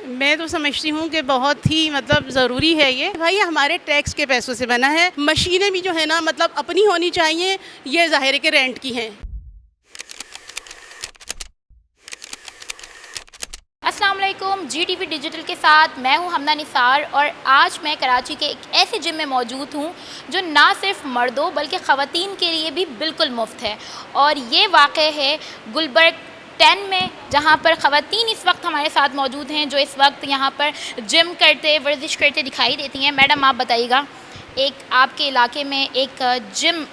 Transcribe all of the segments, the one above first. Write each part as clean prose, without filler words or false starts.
मैं तो समझती हूँ कि बहुत ही मतलब ज़रूरी है ये। भाई हमारे टैक्स के पैसों से बना है। मशीनें भी जो है ना मतलब अपनी होनी चाहिए, ये ज़ाहिर है कि रेंट की हैं। अस्सलाम वालेकुम, GTV डिजिटल के साथ मैं हूं हमना निसार और आज मैं कराची के एक ऐसे जिम में मौजूद हूं जो ना सिर्फ मर्दों बल्कि ख़वातीन के लिए भी बिल्कुल मुफ्त है। और ये वाक़ है गुलबर्ग 10 में, जहां पर ख़वातीन इस वक्त हमारे साथ मौजूद हैं जो इस वक्त यहां पर जिम करते वर्जिश करते दिखाई देती हैं। मैडम आप बताइएगा, एक आपके इलाके में एक जिम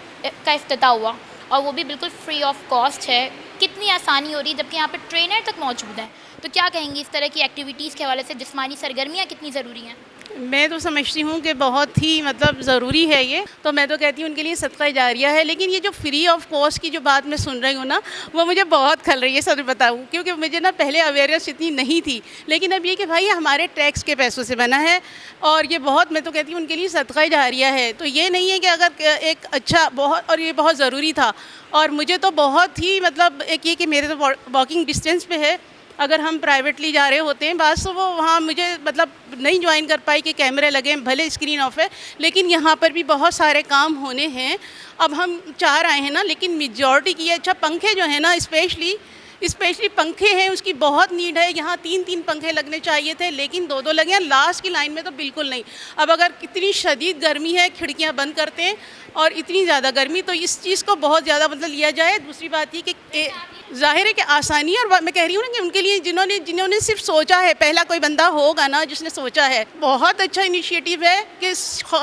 का इफ्तिताह हुआ और वो भी बिल्कुल फ्री ऑफ कॉस्ट है, कितनी आसानी हो रही है जबकि यहाँ पे ट्रेनर तक मौजूद हैं। तो क्या कहेंगी इस तरह की एक्टिविटीज़ के हवाले से, जिस्मानी सरगर्मियाँ कितनी ज़रूरी हैं? मैं तो समझती हूँ कि बहुत ही मतलब ज़रूरी है ये। तो मैं तो कहती हूँ उनके लिए सदका जारिया है। लेकिन ये जो फ्री ऑफ कॉस्ट की जो बात मैं सुन रही हूँ ना, वो मुझे बहुत खल रही है, सच बताऊँ। क्योंकि मुझे ना पहले अवेयरनेस इतनी नहीं थी। लेकिन अब ये कि भाई हमारे टैक्स के पैसों से बना है और ये बहुत, मैं तो कहती हूँ उनके लिए सदका जारिया है। तो ये नहीं है कि अगर एक अच्छा बहुत, और ये बहुत ज़रूरी था। और मुझे तो बहुत ही मतलब एक ये कि मेरे तो वॉकिंग डिस्टेंस पे है। अगर हम प्राइवेटली जा रहे होते हैं बस, तो वो वहाँ मुझे मतलब नहीं ज्वाइन कर पाई कि कैमरे लगे हैं, भले स्क्रीन ऑफ है। लेकिन यहाँ पर भी बहुत सारे काम होने हैं। अब हम 4 आए हैं ना, लेकिन मेजॉरिटी की अच्छा पंखे जो है ना, स्पेशली पंखे हैं, उसकी बहुत नीड है। यहाँ 3-3 पंखे लगने चाहिए थे, लेकिन 2-2 लगे हैं। लास्ट की लाइन में तो बिल्कुल नहीं। अब अगर इतनी शदीद गर्मी है, खिड़कियाँ बंद करते हैं और इतनी ज़्यादा गर्मी, तो इस चीज़ को बहुत ज़्यादा मतलब लिया जाए। दूसरी बात ये कि ज़ाहिर है कि आसानी, और मैं कह रही हूँ ना कि उनके लिए जिन्होंने सिर्फ सोचा है, पहला कोई बंदा होगा ना जिसने सोचा है, बहुत अच्छा इनिशिएटिव है कि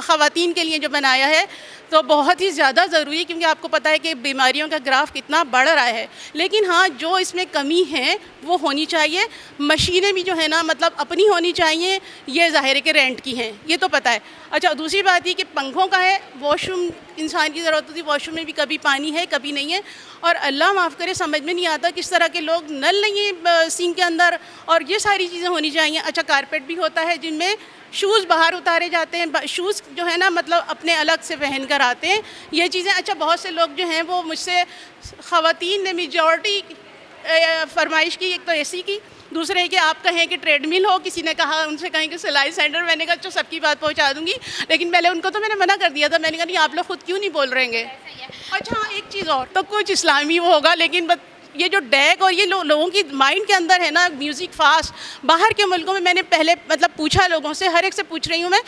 ख़वातीन के लिए जो बनाया है। तो बहुत ही ज़्यादा ज़रूरी है, क्योंकि आपको पता है कि बीमारियों का ग्राफ कितना बढ़ रहा है। लेकिन हाँ, जो इसमें कमी है वो होनी चाहिए। मशीनें भी जो है ना मतलब अपनी होनी चाहिए, ये ज़ाहिर है कि रेंट की हैं, ये तो पता है। अच्छा, दूसरी बात ये कि पंखों का है, वॉशरूम इंसान की ज़रूरत होती है, वॉशरूम में भी कभी पानी है कभी नहीं है। और अल्लाह माफ़ करे, समझ में नहीं आता किस तरह के लोग, नल नहीं है सिंक के अंदर, और ये सारी चीज़ें होनी चाहिए। अच्छा, कारपेट भी होता है जिनमें शूज़ बाहर उतारे जाते हैं, शूज़ जो है ना मतलब अपने अलग से पहन कर आते हैं, ये चीज़ें। अच्छा, बहुत से लोग जो हैं वो मुझसे, ख़वातीन ने मेजॉरिटी फरमाइश की, एक तो एसी की, दूसरे है कि आप कहें कि ट्रेडमिल हो, किसी ने कहा उनसे कहें कि सिलाई सेंटर। मैंने कहा तो सबकी बात पहुंचा दूंगी, लेकिन पहले उनको तो मैंने मना कर दिया था। मैंने कहा नहीं, आप लोग खुद क्यों नहीं बोल रहेंगे। अच्छा हाँ, एक चीज़ और, तो कुछ इस्लामी वो होगा, लेकिन ये जो डैक और ये लोगों की माइंड के अंदर है ना, म्यूज़िक फास्ट। बाहर के मुल्कों में मैंने पहले मतलब पूछा लोगों से, हर एक से पूछ रही हूँ मैं,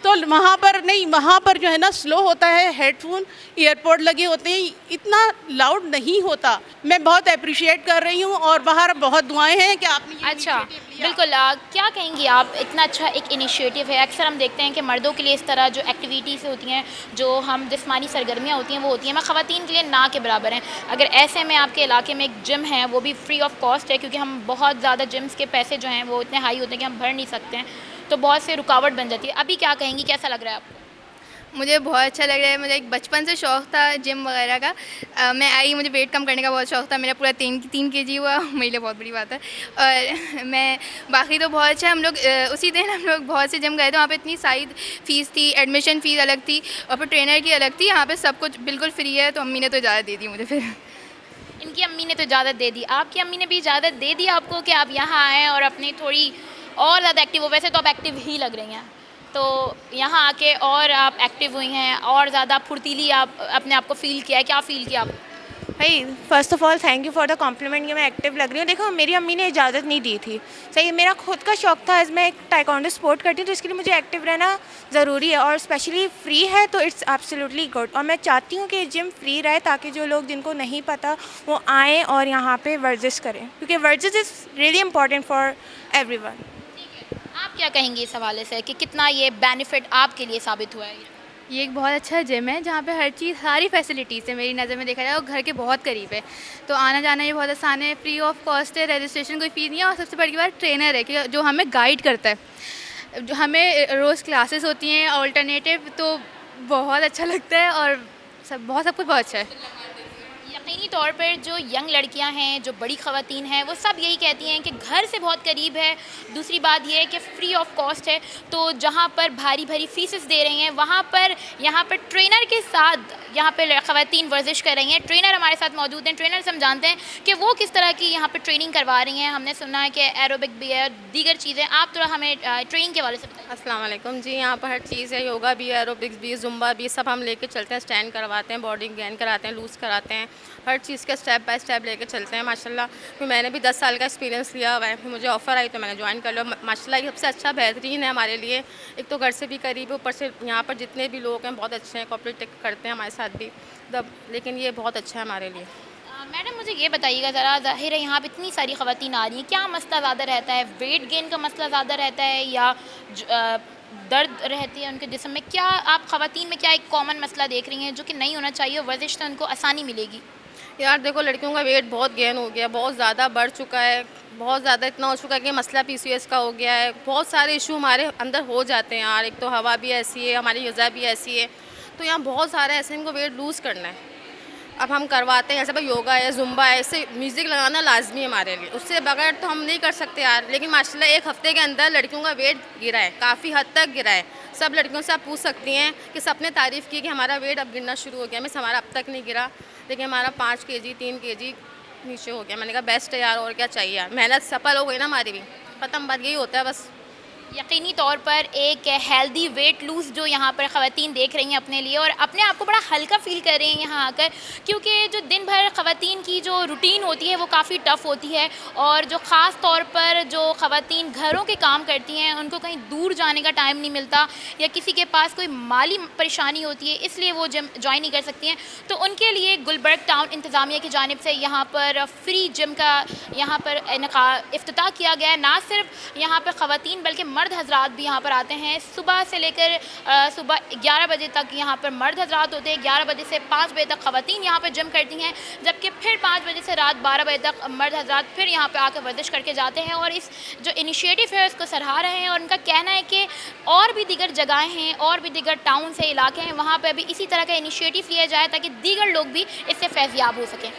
तो वहाँ पर नहीं, वहाँ पर जो है ना स्लो होता है, हेडफोन ईयरपोड लगे होते हैं, इतना लाउड नहीं होता। मैं बहुत अप्रिशिएट कर रही हूँ और बाहर बहुत दुआएं हैं कि आपने ये अच्छा, initiative लिया। बिल्कुल। क्या कहेंगी आप, इतना अच्छा एक इनिशिएटिव है। अक्सर हम देखते हैं कि मर्दों के लिए इस तरह जो एक्टिविटीज़ होती हैं, जो हम जिस्मानी सरगर्मियाँ होती हैं, वो होती हैं, मैं ख़वातीन के लिए ना के बराबर हैं। अगर ऐसे में आपके इलाके में एक जिम है, वो भी फ्री ऑफ कॉस्ट है, क्योंकि हम बहुत ज़्यादा जिम्स के पैसे जो हैं वो इतने हाई होते हैं कि हम भर नहीं सकते हैं, तो बहुत से रुकावट बन जाती है। अभी क्या कहेंगी, कैसा लग रहा है आपको? मुझे बहुत अच्छा लग रहा है। मुझे एक बचपन से शौक़ था जिम वगैरह का। मैं आई, मुझे वेट कम करने का बहुत शौक़ था। मेरा पूरा 3 केजी हुआ, मेरे लिए बहुत बड़ी बात है। और मैं बाकी तो बहुत अच्छा, हम लोग उसी दिन हम लोग बहुत से जिम गए थे। वहाँ पे इतनी सारी फ़ीस थी, एडमिशन फ़ीस अलग थी और फिर ट्रेनर की अलग थी। यहाँ पे सब कुछ बिल्कुल फ्री है, तो अम्मी ने तो इजाज़त दे दी मुझे फिर। इनकी अम्मी ने तो इजाज़त दे दी, आपकी अम्मी ने भी इजाज़त दे दी आपको कि आप यहाँ आएँ और अपनी थोड़ी और ज़्यादा एक्टिव हो। वैसे तो आप एक्टिव ही लग रही हैं, तो यहाँ आके और आप एक्टिव हुई हैं और ज़्यादा फुर्तीली आप अपने आप को फ़ील किया है। क्या फ़ील किया आपको? भाई first of all thank you for the compliment कि मैं एक्टिव लग रही हूँ। देखो, मेरी अम्मी ने इजाज़त नहीं दी थी, सही है, मेरा खुद का शौक़ था। एज़ मैं एक ताइक्वांडो स्पोर्ट करती हूँ, तो इसके लिए मुझे एक्टिव रहना ज़रूरी है, और स्पेशली फ्री है तो इट्स एब्सोल्युटली गुड। और मैं चाहती हूँ कि जिम फ्री रहे, ताकि जो लोग जिनको नहीं पता वो आएँ और यहाँ पर वर्जिश करें, क्योंकि वर्जिश is really important for everyone. आप क्या कहेंगी इस हवाले से कि कितना ये बेनिफिट आपके लिए साबित हुआ है? ये एक बहुत अच्छा जिम है जहाँ पे हर चीज़, सारी फैसिलिटीज़ है। मेरी नज़र में देखा जाए, और घर के बहुत करीब है, तो आना जाना ये बहुत आसान है। फ्री ऑफ कॉस्ट है, रजिस्ट्रेशन कोई फ़ीस नहीं है, और सबसे बड़ी बात ट्रेनर है कि जो हमें गाइड करता है। जो हमें रोज़ क्लासेस होती हैं ऑल्टरनेटिव, तो बहुत अच्छा लगता है, और सब कुछ बहुत अच्छा है। यकीनी तौर पर जो यंग लड़कियां हैं, जो बड़ी ख़वातीन हैं, वो सब यही कहती हैं कि घर से बहुत करीब है। दूसरी बात ये है कि फ्री ऑफ कॉस्ट है, तो जहाँ पर भारी भारी फीसेस दे रही हैं वहाँ पर यहाँ पर ट्रेनर के साथ यहाँ पर ख़वातीन वर्जिश कर रही हैं। ट्रेनर हमारे साथ मौजूद हैं, ट्रेनर से हम जानते हैं कि वो किस तरह की यहाँ पर ट्रेनिंग करवा रही हैं। हमने सुना है कि एरोबिक भी है, दीगर चीज़ें। आप थोड़ा हमें ट्रेनिंग के हवाले से बताइए। अस्सलाम वालेकुम जी। यहाँ पर हर चीज़ है, योगा भी है, एरोबिक्स भी, जुम्बा भी, सब हम लेके चलते हैं। स्टैंड करवाते हैं, बॉडी गेन कराते हैं, लूज़ कराते हैं, हर चीज़ का स्टेप बाय स्टेप लेके चलते हैं माशाल्लाह। फिर मैंने भी 10 साल का एक्सपीरियंस लिया हुआ है, फिर मुझे ऑफ़र आई तो मैंने ज्वाइन कर लिया। माशाल्लाह ये सबसे अच्छा बेहतरीन है हमारे लिए। एक तो घर से भी करीब है, ऊपर से यहाँ पर जितने भी लोग हैं बहुत अच्छे हैं, कोऑपरेट करते हैं हमारे साथ भी तब, लेकिन ये बहुत अच्छा है हमारे लिए। मैडम मुझे ये बताइएगा ज़रा, ज़ाहिर है यहाँ पे इतनी सारी ख़वातीन आ रही हैं, क्या मसला ज़्यादा रहता है? वेट गेन का मसला ज़्यादा रहता है या दर्द रहती है उनके जिस्म में? क्या आप ख़वातीन में क्या एक कॉमन मसला देख रही हैं जो कि नहीं होना चाहिए, वर्जिश से उनको आसानी मिलेगी? यार देखो, लड़कियों का वेट बहुत गेन हो गया, बहुत ज़्यादा बढ़ चुका है, बहुत ज़्यादा इतना हो चुका है कि मसला PCOS का हो गया है। बहुत सारे इशू हमारे अंदर हो जाते हैं यार। एक तो हवा भी ऐसी है, हमारी ग़िज़ा भी ऐसी है, तो यहाँ बहुत सारे ऐसे इनको वेट लूज़ करना है। अब हम करवाते हैं, जैसे भाई योगा है, जुम्बा है, इससे म्यूज़िक लगाना लाजमी है हमारे लिए, उससे बगैर तो हम नहीं कर सकते यार। लेकिन माशाल्लाह 1 हफ़्ते के अंदर लड़कियों का वेट गिरा है, काफ़ी हद तक गिरा है। सब लड़कियों से आप पूछ सकती हैं कि सबने तारीफ़ की कि हमारा वेट अब गिरना शुरू हो गया। मिस हमारा अब तक नहीं गिरा, लेकिन हमारा 5 kg 3 kg नीचे हो गया। मैंने कहा बेस्ट है यार, और क्या चाहिए यार, मेहनत सफल हो गई ना हमारी भी। ख़त्म बात यही होता है बस। यकीनी तौर पर एक हेल्दी वेट लूज़ जो यहाँ पर ख़वातीन देख रही हैं अपने लिए, और अपने आप को बड़ा हल्का फ़ील कर रही हैं यहाँ आकर, क्योंकि जो दिन भर ख़वातीन की जो रूटीन होती है वो काफ़ी टफ़ होती है। और जो ख़ास तौर पर जो ख़वातीन घरों के काम करती हैं, उनको कहीं दूर जाने का टाइम नहीं मिलता, या किसी के पास कोई माली परेशानी होती है इसलिए वो जिम ज्वाइन नहीं कर सकती हैं, तो उनके लिए गुलबर्ग टाउन इंतज़ामिया की जानिब से यहाँ पर फ्री जिम का यहाँ पर इफ्तिताह किया गया है। ना सिर्फ यहाँ पर ख़वातीन बल्कि मर्द हजरात भी यहाँ पर आते हैं। सुबह से लेकर सुबह 11 बजे तक यहाँ पर मर्द हजरात होते हैं, 11 बजे से 5 बजे तक ख़वातीन यहाँ पर जिम करती हैं, जबकि फिर 5 बजे से रात 12 बजे तक मर्द हजरात फिर यहाँ पर आकर वर्जिश करके जाते हैं। और इस जो इनिशिएटिव है उसको सराहा रहे हैं, और उनका कहना है कि और भी दीगर जगहें हैं, और भी दीगर टाउन से इलाके हैं, वहाँ पर भी इसी तरह का इनिशिएटिव लिया जाए ताकि दीगर लोग भी इससे फैज़याब हो सकें।